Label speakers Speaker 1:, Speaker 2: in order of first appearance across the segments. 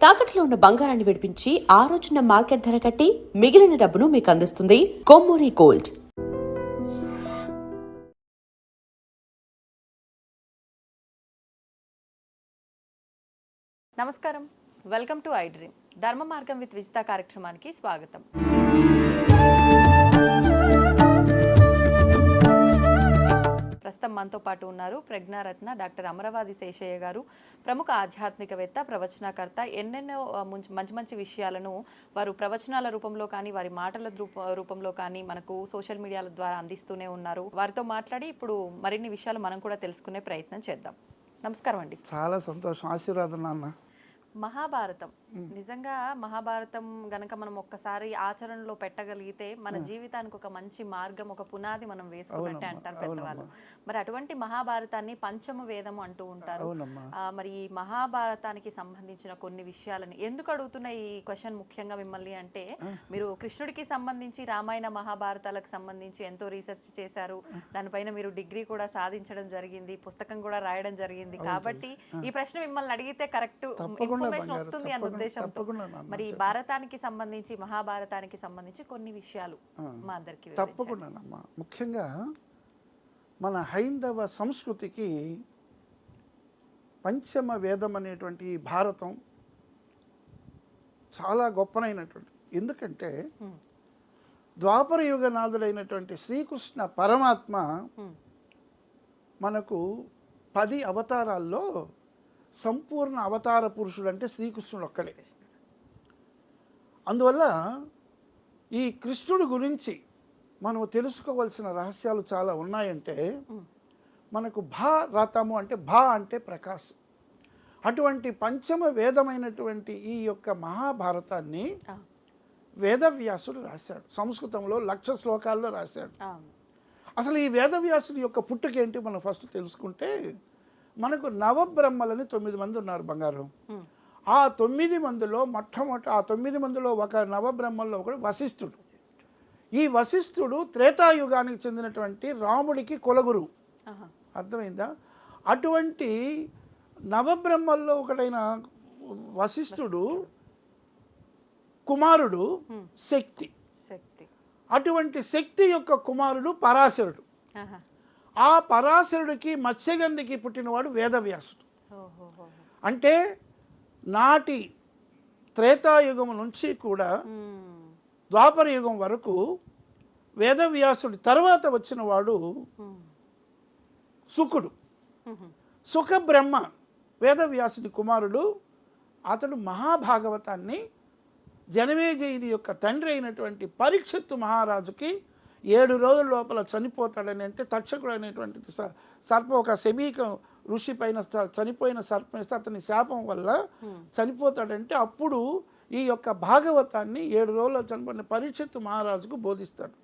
Speaker 1: తాకట్లో ఉన్న బంగారాన్ని విడిపించి ఆ రోజున మార్కెట్ ధర కట్టి మిగిలిన డబ్బును మీకు అందిస్తుంది కొమ్మూరి గోల్డ్.
Speaker 2: నమస్కారం, వెల్కమ్ టు ఐ డ్రీమ్. ధర్మ మార్గం విత్ విజిత కార్యక్రమానికి స్వాగతం. ప్రస్తుతం మనతో పాటు ఉన్నారు ప్రజ్ఞారత్న డాక్టర్ అమరవాది శేషయ్య గారు, ప్రముఖ ఆధ్యాత్మికవేత్త, ప్రవచనకర్త. ఎన్నెన్నో మంచి మంచి విషయాలను వారు ప్రవచనాల రూపంలో కానీ వారి మాటల రూపంలో కానీ మనకు సోషల్ మీడియాల ద్వారా అందిస్తూనే ఉన్నారు. వారితో మాట్లాడి ఇప్పుడు మరిన్ని విషయాలు మనం కూడా తెలుసుకునే ప్రయత్నం చేద్దాం. నమస్కారం అండి.
Speaker 3: చాలా సంతోషం, ఆశీర్వాదం నాన్న.
Speaker 2: మహాభారతం, నిజంగా మహాభారతం గనక మనం ఒక్కసారి ఆచరణలో పెట్టగలిగితే మన జీవితానికి ఒక మంచి మార్గం, ఒక పునాది మనం వేసుకున్నట్టే అంటారు పెద్దవాళ్ళు. మరి అటువంటి మహాభారతాన్ని పంచమ వేదము అంటూ ఉంటారు. మరి ఈ మహాభారతానికి సంబంధించిన కొన్ని విషయాలని ఎందుకు అడుగుతున్న ఈ క్వశ్చన్ ముఖ్యంగా మిమ్మల్ని అంటే, మీరు కృష్ణుడికి సంబంధించి రామాయణ మహాభారతాలకు సంబంధించి ఎంతో రీసెర్చ్ చేశారు, దానిపైన మీరు డిగ్రీ కూడా సాధించడం జరిగింది, పుస్తకం కూడా రాయడం జరిగింది. కాబట్టి ఈ ప్రశ్న మిమ్మల్ని అడిగితే కరెక్ట్ ఇన్ఫర్మేషన్ వస్తుంది అన్న ఉద్దేశంతో మరి భారతానికి సంబంధించి మహాభారతానికి సంబంధించి కొన్ని విషయాలు మా అందరికి
Speaker 3: తప్పకుండా. ముఖ్యంగా మన హైందవ సంస్కృతికి పంచమ వేదం అనేటువంటి భారతం చాలా గొప్పనైనటువంటి. ఎందుకంటే ద్వాపర యుగనాథుడైనటువంటి శ్రీకృష్ణ పరమాత్మ మనకు 10 అవతారాల్లో సంపూర్ణ అవతార పురుషుడు అంటే శ్రీకృష్ణుడు ఒక్కడే. అందువల్ల ఈ కృష్ణుడి గురించి మనం తెలుసుకోవాల్సిన రహస్యాలు చాలా ఉన్నాయంటే, మనకు భారతము అంటే అంటే ప్రకాశం. అటువంటి పంచమ వేదమైనటువంటి ఈ యొక్క మహాభారతాన్ని వేదవ్యాసుడు రాశాడు. సంస్కృతంలో 1,00,000 శ్లోకాల్లో రాశాడు. అసలు ఈ వేదవ్యాసుడి యొక్క పుట్టుకేంటి మనం ఫస్ట్ తెలుసుకుంటే, మనకు నవబ్రహ్మలని 9 మంది ఉన్నారు బంగారం. ఆ 9 మందిలో మొట్టమొదటి 9 మందిలో ఒక నవబ్రహ్మల్లో ఒకడు వశిష్ఠుడు. ఈ వశిష్ఠుడు త్రేతాయుగానికి చెందినటువంటి రాముడికి కులగురువు. అర్థమైందా? అటువంటి నవబ్రహ్మల్లో ఒకడైన వశిష్ఠుడు కుమారుడు శక్తి. అటువంటి శక్తి యొక్క కుమారుడు పరాశరుడు. ఆ పరాశరుడికి మత్స్యగంధికి పుట్టినవాడు వేదవ్యాసుడు. అంటే నాటి త్రేతాయుగం నుంచి కూడా ద్వాపర యుగం వరకు వేదవ్యాసుడి తర్వాత వచ్చినవాడు శుకుడు. శుక బ్రహ్మ వేదవ్యాసుడి కుమారుడు. అతడు మహాభాగవతాన్ని జనమేజయుని యొక్క తండ్రి అయినటువంటి పరీక్షిత్తు మహారాజుకి 7 రోజుల లోపల చనిపోతాడని, అంటే తక్షకుడు అనేటువంటి సర్పం, ఒక శమీక ఋషి పైన చనిపోయిన సర్పం ఇస్తే అతని శాపం వల్ల చనిపోతాడంటే, అప్పుడు ఈ యొక్క భాగవతాన్ని 7 రోజుల్లో చనిపోయిన పరీక్షిత్తు మహారాజుకు బోధిస్తాడు.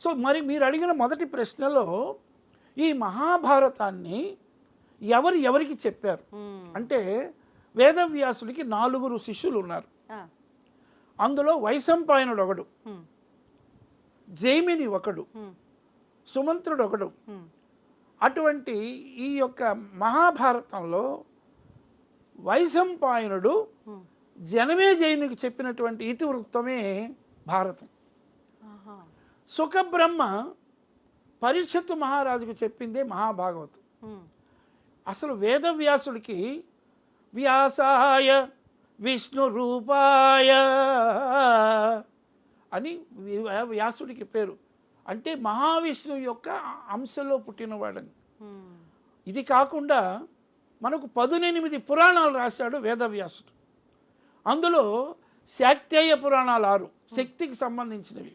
Speaker 3: సో మరి మీరు అడిగిన మొదటి ప్రశ్నలో ఈ మహాభారతాన్ని ఎవరికి చెప్పారు అంటే, వేదవ్యాసుడికి 4 శిష్యులు ఉన్నారు. అందులో వైశంపాయనుడు ఒకడు, జైమిని ఒకడు, సుమంత్రుడు ఒకడు. అటువంటి ఈ యొక్క మహాభారతంలో వైశంపాయనుడు జనమేజయునికి చెప్పినటువంటి ఇతివృత్తమే భారతం. సుఖబ్రహ్మ పరీక్షిత్తు మహారాజుకు చెప్పిందే మహాభాగవతం. అసలు వేదవ్యాసుడికి వ్యాసాయ విష్ణు రూపాయ అని వ్యాసుడికి పేరు. అంటే మహావిష్ణువు యొక్క అంశలో పుట్టినవాడని. ఇది కాకుండా మనకు 18 పురాణాలు రాశాడు వేదవ్యాసుడు. అందులో శాక్తేయ పురాణాలు 6, శక్తికి సంబంధించినవి.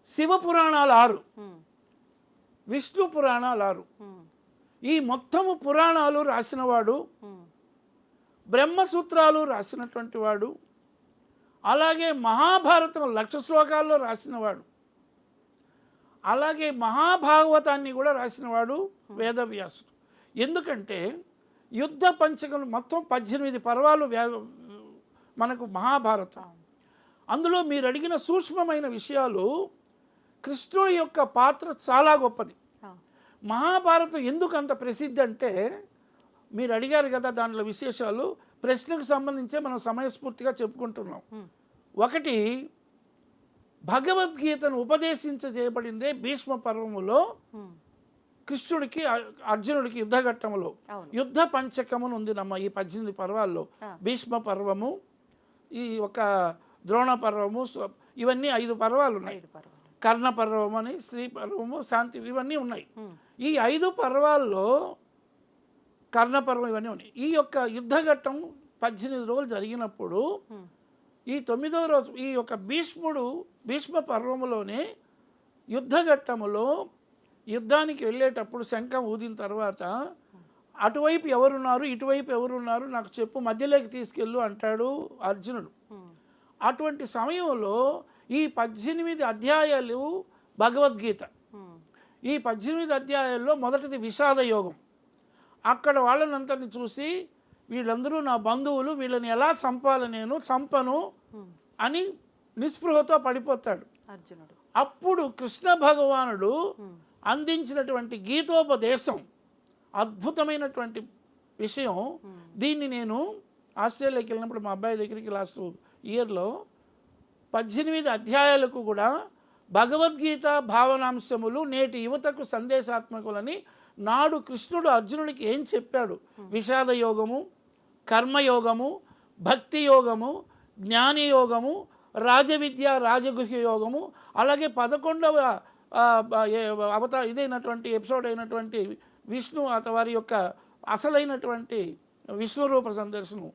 Speaker 3: శివ పురాణాలు 6, విష్ణు పురాణాలు 6. ఈ మొత్తము పురాణాలు రాసినవాడు, బ్రహ్మసూత్రాలు రాసినటువంటి వాడు, అలాగే మహాభారతం 1,00,000 శ్లోకాల్లో రాసినవాడు, అలాగే మహాభాగవతాన్ని కూడా రాసినవాడు వేదవ్యాసుడు. ఎందుకంటే యుద్ధ పంచకం మొత్తం 18 పర్వాలు మనకు మహాభారతం. అందులో మీరు అడిగిన సూక్ష్మమైన విషయాలు, కృష్ణుడి యొక్క పాత్ర చాలా గొప్పది. మహాభారతం ఎందుకు అంత ప్రసిద్ధి అంటే, మీరు అడిగారు కదా దాంట్లో విశేషాలు, ప్రశ్నకు సంబంధించే మనం సమయస్ఫూర్తిగా చెప్పుకుంటున్నాం. ఒకటి, భగవద్గీతను ఉపదేశించజేయబడిందే భీష్మ పర్వములో కృష్ణుడికి అర్జునుడికి యుద్ధఘట్టములో. యుద్ధ పంచకమును ఉంది నమ్మ ఈ 18 పర్వాల్లో. భీష్మ పర్వము, ఈ ఒక ద్రోణ పర్వము, ఇవన్నీ 5 పర్వాలు ఉన్నాయి. కర్ణ పర్వము అని, శ్రీ పర్వము, శాంతి, ఇవన్నీ ఉన్నాయి. ఈ 5 పర్వాల్లో కర్ణ పర్వం ఇవన్నీ ఉన్నాయి. ఈ యొక్క యుద్ధఘట్టం 18 రోజులు జరిగినప్పుడు ఈ 9వ రోజు ఈ యొక్క భీష్మ పర్వములోనే యుద్ధఘట్టములో యుద్ధానికి వెళ్ళేటప్పుడు శంఖం ఊదిన తర్వాత అటువైపు ఎవరున్నారు, ఇటువైపు ఎవరున్నారు నాకు చెప్పు, మధ్యలోకి తీసుకెళ్ళు అంటాడు అర్జునుడు. అటువంటి సమయంలో ఈ 18 అధ్యాయాలు భగవద్గీత. ఈ 18 అధ్యాయాల్లో మొదటిది విషాద యోగం. అక్కడ వాళ్ళనంతరిని చూసి వీళ్ళందరూ నా బంధువులు, వీళ్ళని ఎలా చంపాలి, నేను చంపను అని నిస్పృహతో పడిపోతాడు
Speaker 2: అర్జునుడు.
Speaker 3: అప్పుడు కృష్ణ భగవానుడు అందించినటువంటి గీతోపదేశం అద్భుతమైనటువంటి విషయం. దీన్ని నేను ఆస్ట్రేలియాకి వెళ్ళినప్పుడు మా అబ్బాయి దగ్గరికి లాస్ట్ ఇయర్లో 18 అధ్యాయాలకు కూడా భగవద్గీత భావనాంశములు నేటి యువతకు సందేశాత్మకులని నాడు కృష్ణుడు అర్జునుడికి ఏం చెప్పాడు, విషాద యోగము, కర్మయోగము, భక్తి యోగము, జ్ఞాని యోగము, రాజవిద్య రాజగుహ్య యోగము, అలాగే 11వ ఇదైనటువంటి ఎపిసోడ్ అయినటువంటి విష్ణు వారి యొక్క అసలైనటువంటి విశ్వరూప సందర్శనం,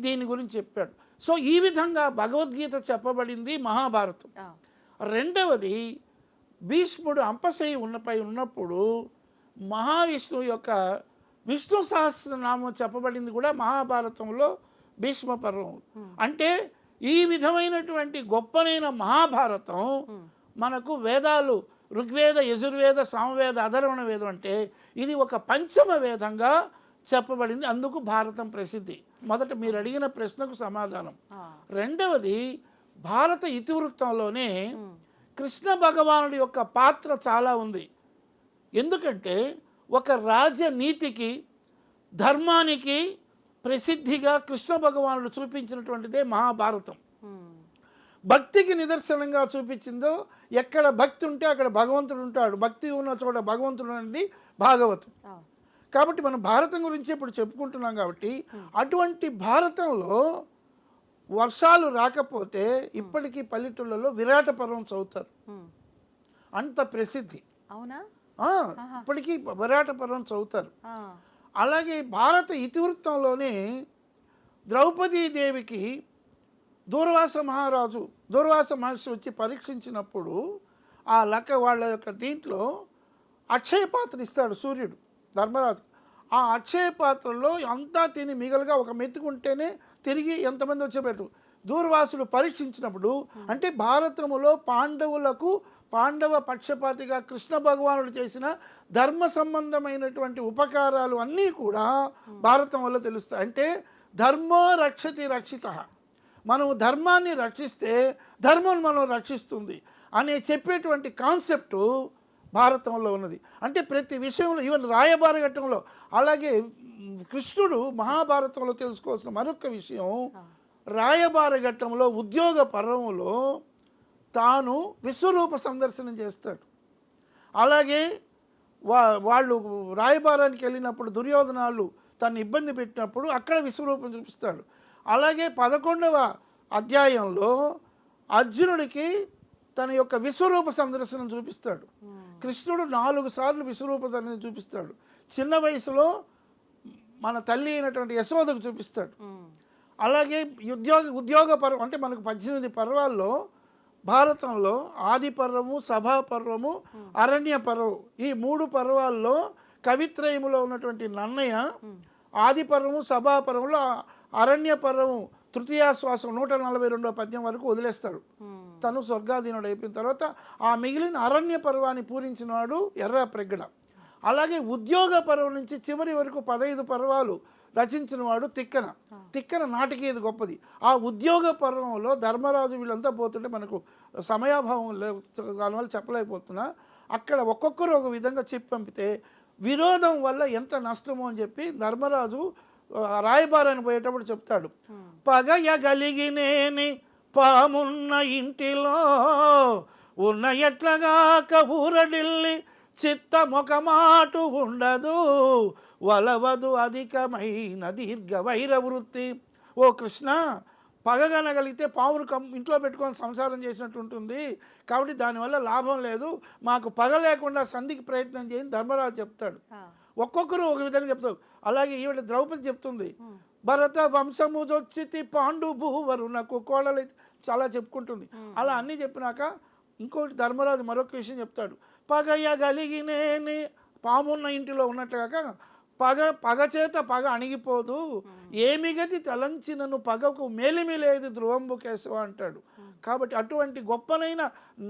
Speaker 3: దీని గురించి చెప్పాడు. సో ఈ విధంగా భగవద్గీత చెప్పబడింది మహాభారతం. రెండవది, భీష్ముడు అంపశయ్య ఉన్నప్పుడు మహావిష్ణువు యొక్క విష్ణు సహస్రనామం చెప్పబడింది కూడా మహాభారతంలో భీష్మ పర్వం. అంటే ఈ విధమైనటువంటి గొప్పనైన మహాభారతం మనకు వేదాలు ఋగ్వేద, యజుర్వేద, సామవేద, అధర్వణ వేదం అంటే ఇది ఒక పంచమ వేదంగా చెప్పబడింది. అందుకు భారతం ప్రసిద్ధి. మొదట మీరు అడిగిన ప్రశ్నకు సమాధానం. రెండవది, భారత ఇతివృత్తంలోనే కృష్ణ భగవానుడి యొక్క పాత్ర చాలా ఉంది. ఎందుకంటే ఒక రాజనీతికి, ధర్మానికి ప్రసిద్ధిగా కృష్ణ భగవానుడు చూపించినటువంటిదే మహాభారతం. భక్తికి నిదర్శనంగా చూపించిందో, ఎక్కడ భక్తి ఉంటే అక్కడ భగవంతుడు ఉంటాడు, భక్తి ఉన్న చోట భగవంతుడు అనేది భాగవతం. కాబట్టి మనం భారతం గురించి ఇప్పుడు చెప్పుకుంటున్నాం. కాబట్టి అటువంటి భారతంలో వర్షాలు రాకపోతే ఇప్పటికీ పల్లెటూళ్ళలో విరాట పర్వం చదువుతారు, అంత ప్రసిద్ధి.
Speaker 2: అవునా?
Speaker 3: ఇప్పటికీ విరాట పర్వం చదువుతారు. అలాగే భారత ఇతివృత్తంలోనే ద్రౌపదీదేవికి దూర్వాస మహర్షి వచ్చి పరీక్షించినప్పుడు ఆ వాళ్ళ యొక్క దీంట్లో అక్షయ పాత్ర ఇస్తాడు సూర్యుడు ధర్మరాజు. ఆ అక్షయ పాత్రలో అంతా తిని మిగలుగా ఒక మెతుకుంటేనే తిరిగి ఎంతమంది వచ్చేపెట్టు దూర్వాసుడు పరీక్షించినప్పుడు, అంటే భారతములో పాండవ పక్షపాతిగా కృష్ణ భగవానుడు చేసిన ధర్మ సంబంధమైనటువంటి ఉపకారాలు అన్నీ కూడా భారతం వల్ల తెలుస్తాయి. అంటే ధర్మో రక్షతి రక్షిత, మనము ధర్మాన్ని రక్షిస్తే ధర్మం మనం రక్షిస్తుంది అనే చెప్పేటువంటి కాన్సెప్టు భారతంలో ఉన్నది. అంటే ప్రతి విషయంలో, ఈవెన్ రాయబార ఘట్టంలో, అలాగే కృష్ణుడు మహాభారతంలో తెలుసుకోవాల్సిన మరొక విషయం, రాయబార ఘట్టంలో ఉద్యోగ పర్వంలో తాను విశ్వరూప సందర్శనం చేస్తాడు. అలాగే వాళ్ళు రాయబారానికి వెళ్ళినప్పుడు దుర్యోధనాలు తను ఇబ్బంది పెట్టినప్పుడు అక్కడ విశ్వరూపం చూపిస్తాడు. అలాగే 11వ అధ్యాయంలో అర్జునుడికి తన యొక్క విశ్వరూప సందర్శనం చూపిస్తాడు. కృష్ణుడు 4 సార్లు విశ్వరూప సందర్శనం చూపిస్తాడు. చిన్న వయసులో మన తల్లి అయినటువంటి యశోదకు చూపిస్తాడు. అలాగే ఉద్యోగ పర్వం, అంటే మనకు 18 పర్వాల్లో భారతంలో ఆది పర్వము, సభా పర్వము, అరణ్య పర్వం, ఈ 3 పర్వాల్లో కవిత్రయములో ఉన్నటువంటి నన్నయ్య ఆది పర్వము, సభా పర్వంలో అరణ్య పర్వం తృతీయాశ్వాసం 142వ పద్యం వరకు వదిలేస్తాడు. తను స్వర్గాధీనుడు అయిపోయిన తర్వాత ఆ మిగిలిన అరణ్య పర్వాన్ని పూరించిన వాడు ఎర్ర ప్రగడ. అలాగే ఉద్యోగ పర్వం నుంచి చివరి వరకు 15 పర్వాలు రచించిన వాడు తిక్కన నాటికి ఇది గొప్పది. ఆ ఉద్యోగ పర్వంలో ధర్మరాజు వీళ్ళంతా పోతుంటే మనకు సమయాభావం దానివల్ల చెప్పలేకపోతున్నా, అక్కడ ఒక్కొక్కరు ఒక విధంగా చెప్పి పంపితే విరోధం వల్ల ఎంత నష్టమో అని చెప్పి ధర్మరాజు రాయబారానికి పోయేటప్పుడు చెప్తాడు, పగయగలిగినేని పామున్న ఇంటిలో ఉన్న ఎట్లగాక ఊరడిల్లి చిత్తమొకమాటు ఉండదు, వలవదు అధికమైన దీర్ఘ వైర వృత్తి. ఓ కృష్ణ, పగగనగలిగితే పావును ఇంట్లో పెట్టుకొని సంసారం చేసినట్టు ఉంటుంది, కాబట్టి దానివల్ల లాభం లేదు, మాకు పగ లేకుండా సంధికి ప్రయత్నం చేయని ధర్మరాజు చెప్తాడు. ఒక్కొక్కరు ఒక విధంగా చెప్తారు. అలాగే ఈవిడ ద్రౌపది చెప్తుంది, భరత వంశముజొచ్చితి పాండు భూవరునకు కోడలు చాలా చెప్పుకుంటుంది. అలా అన్నీ చెప్పినాక ఇంకోటి ధర్మరాజు మరొక విషయం చెప్తాడు, పగయగలిగినేని పామున్న ఇంటిలో ఉన్నట్టుగా పగ చేత పగ అణిగిపోదు, ఏమి గతి తలంచినను పగకు మేలిమిలేదు ధ్రువంబు కేశవ అంటాడు. కాబట్టి అటువంటి గొప్పనైన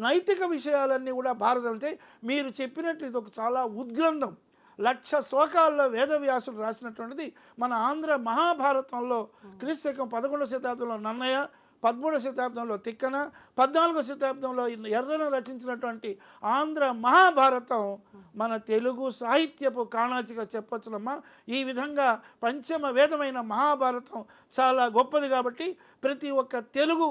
Speaker 3: నైతిక విషయాలన్నీ కూడా భారతం అంటే మీరు చెప్పినట్టు ఇది ఒక చాలా ఉద్గ్రంథం. 1,00,000 శ్లోకాల్లో వేదవ్యాసుడు రాసినటువంటిది మన ఆంధ్ర మహాభారతంలో క్రీస్తకం 11వ శతాబ్దంలో నన్నయ్య, 13వ శతాబ్దంలో తిక్కన, 14వ శతాబ్దంలో ఎర్రన రచించినటువంటి ఆంధ్ర మహాభారతం మన తెలుగు సాహిత్యపు కాణాచిగా చెప్పొచ్చునమ్మా. ఈ విధంగా పంచమ వేదమైన మహాభారతం చాలా గొప్పది. కాబట్టి ప్రతి ఒక్క తెలుగు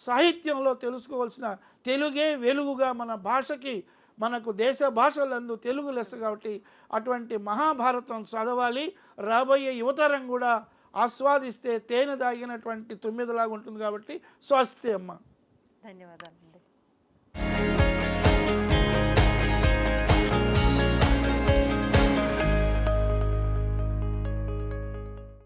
Speaker 3: సాహిత్యంలో తెలుసుకోవాల్సిన తెలుగే వెలుగుగా మన భాషకి, మనకు దేశ భాషలందు తెలుగు లెస్స. కాబట్టి అటువంటి మహాభారతం చదవాలి. రాబోయే యువతరం కూడా ఆస్వాదిస్తే తేనె దాగినటువంటి తుమ్మిదలాగా ఉంటుంది. కాబట్టి స్వస్తి అమ్మ.
Speaker 2: ధన్యవాదాలు.